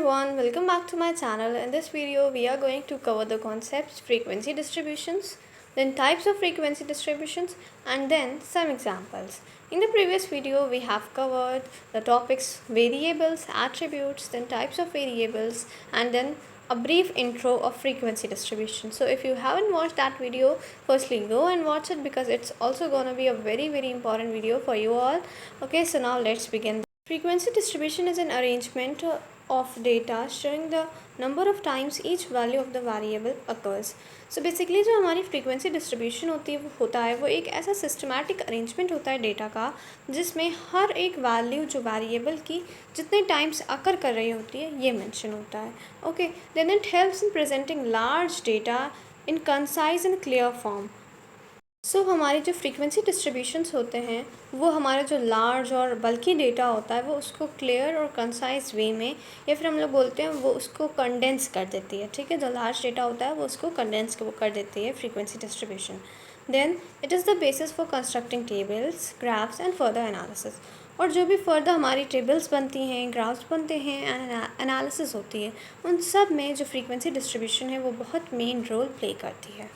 everyone, welcome back to my channel. In this video, we are going to cover the concepts frequency distributions, then types of frequency distributions, and then some examples. In the previous video, we have covered the topics variables, attributes, then types of variables, and then a brief intro of frequency distribution. So if you haven't watched that video, firstly go and watch it because it's also gonna be a very important video for you all. Okay, so now let's begin. Frequency distribution is an arrangement of data showing the number of times each value of the variable occurs. So basically जो हमारी frequency distribution होता है वो एक ऐसा systematic arrangement होता है data का जिसमें हर एक value जो variable की जितने times occur कर रही होती है ये mention होता है. Okay, then it helps in presenting large data in concise and clear form. हमारे जो फ्रीक्वेंसी डिस्ट्रीब्यूशंस होते हैं वो हमारा जो लार्ज और बल्कि डेटा होता है वो उसको क्लियर और कंसाइज वे में या फिर हम लोग बोलते हैं वो उसको कंडेंस कर देती है. ठीक है, जो लार्ज डेटा होता है वो उसको कंडेंस कर देती है frequency distribution. Then it is the basis for constructing tables, graphs and further analysis. और जो भी फर्दर हमारी टेबल्स बनती हैं, ग्राफ्स बनते हैं एंड एनालिसिस होती है, उन सब में जो फ्रीक्वेंसी डिस्ट्रीब्यूशन है वो बहुत मेन रोल प्ले करती है.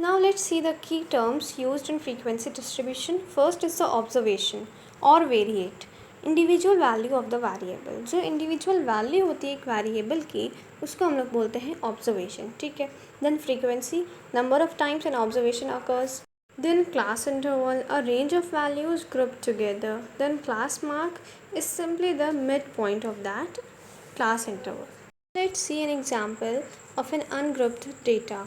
Now let's see the key terms used in frequency distribution. First is the observation or variate, individual value of the variable. जो individual value होती है एक variable की उसको हम लोग बोलते हैं observation. ठीक है. Then frequency, number of times an observation occurs. Then class interval, a range of values grouped together. Then class mark is simply the midpoint of that class interval. Let's see an example of an ungrouped data.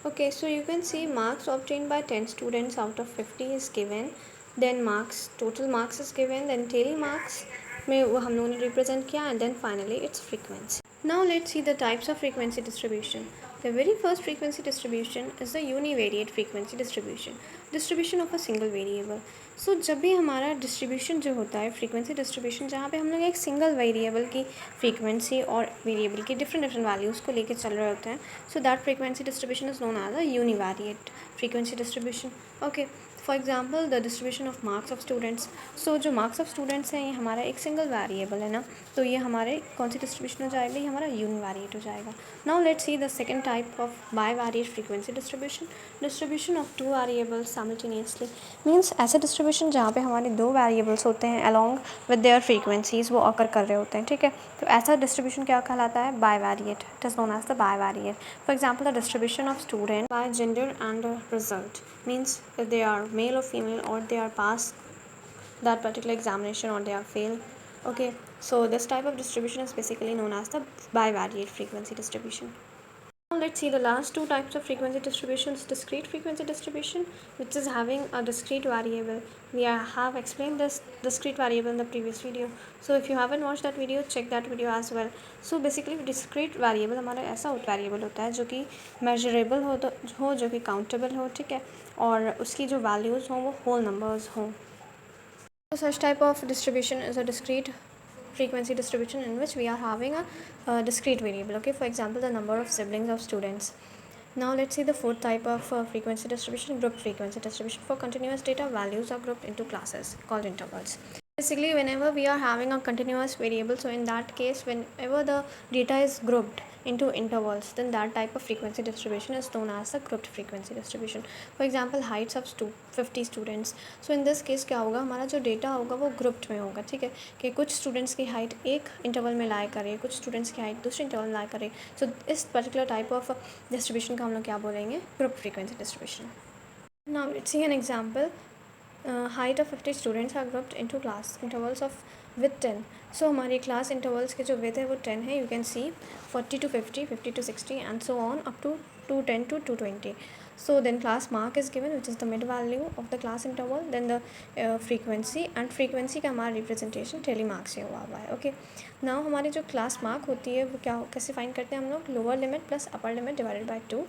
Okay, so you can see marks obtained by 10 students out of 50 is given. Then marks, total marks is given. Then daily marks में वो हम लोगों ने represent किया and then finally its frequency. Now let's see the types of frequency distribution. The very first frequency distribution is the univariate frequency distribution of a single variable. So जब भी हमारा distribution जो होता है frequency distribution जहाँ पे हम लोग एक single variable की frequency और variable की different values को लेके चल रहे होते हैं, so that frequency distribution is known as a univariate frequency distribution. Okay, for example the distribution of marks of students. So जो मार्क्स ऑफ स्टूडेंट्स हैं ये हमारा एक सिंगल वेरिएबल है ना, तो ये हमारे कौन सी डिस्ट्रीब्यूशन हो जाएगा, ये हमारा यूनिवेरिएट हो जाएगा. Now let's see the second type of bivariate frequency distribution of two variables simultaneously. Means ऐसे डिस्ट्रीब्यूशन जहाँ पे हमारे दो वेरिएबल्स होते हैं अलॉन्ग विद देयर फ्रीक्वेंसीज वो ऑकर कर रहे होते हैं. ठीक है, तो ऐसा डिस्ट्रीब्यूशन क्या कहलाता है, bivariate. It is known as the bivariate. For example the distribution of student by gender and result. Means if they are male or female or they are passed that particular examination or they are failed. Okay, so this type of distribution is basically known as the bivariate frequency distribution. Now let's see the last two types of frequency distributions. Discrete frequency distribution, which is having a discrete variable. We have explained this discrete variable in the previous video, so if you haven't watched that video, check that video as well. So basically discrete variable हमारा ऐसा variable होता है जो कि measurable हो जो कि countable हो. ठीक है, और उसकी जो values हों वो whole numbers हों. So such type of distribution is a discrete frequency distribution in which we are having a discrete variable. Okay, for example the number of siblings of students. Now let's see the fourth type of frequency distribution, group frequency distribution. For continuous data, values are grouped into classes called intervals. Basically whenever we are having a continuous variable, so in that case whenever the data is grouped into intervals, then that type of frequency distribution is known as a grouped frequency distribution. For example heights of 50 students. So in this case क्या होगा, हमारा जो data होगा वो grouped में होगा. ठीक है, कि कुछ स्टूडेंट्स की हाइट एक इंटरवल में लाई करे, कुछ स्टूडेंट्स की हाइट दूसरे इंटरवल में लाई करे. सो इस पर्टिकुलर टाइप ऑफ डिस्ट्रीब्यूशन का हम लोग क्या बोलेंगे, group frequency distribution. Now let's see an example. Height of 50 students are grouped into class intervals of with 10. So हमारी class intervals के जो width है वो 10 है. You can see 40 to 50, 50 to 60 and so on up to 210 to 220. So then class mark is given, which is the mid value of the class interval. Then the frequency and frequency का हमारा representation daily mark से हुआ है. Okay, now हमारी जो class mark होती है वो कैसे फाइंड करते हैं हम लोग, lower limit plus upper limit divided by 2.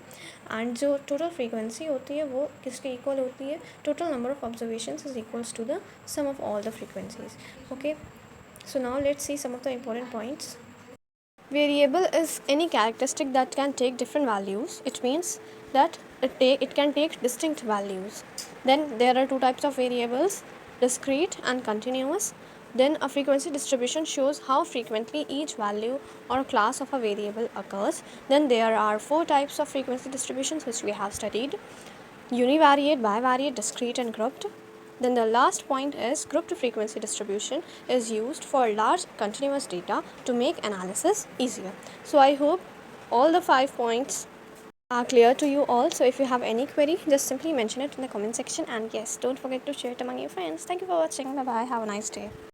and जो total frequency होती है वो किसके equal होती है, total number of observations is equals to the sum of all the frequencies. Okay, so now let's see some of the important points. Variable is any characteristic that can take different values. It means that it can take distinct values. Then there are two types of variables, discrete and continuous. Then a frequency distribution shows how frequently each value or class of a variable occurs. Then there are 4 types of frequency distributions which we have studied: univariate, bivariate, discrete and grouped. Then the last point is grouped frequency distribution is used for large continuous data to make analysis easier. So I hope all the 5 points are clear to you all. So if you have any query, just simply mention it in the comment section, and yes, don't forget to share it among your friends. Thank you for watching. Bye bye. Have a nice day.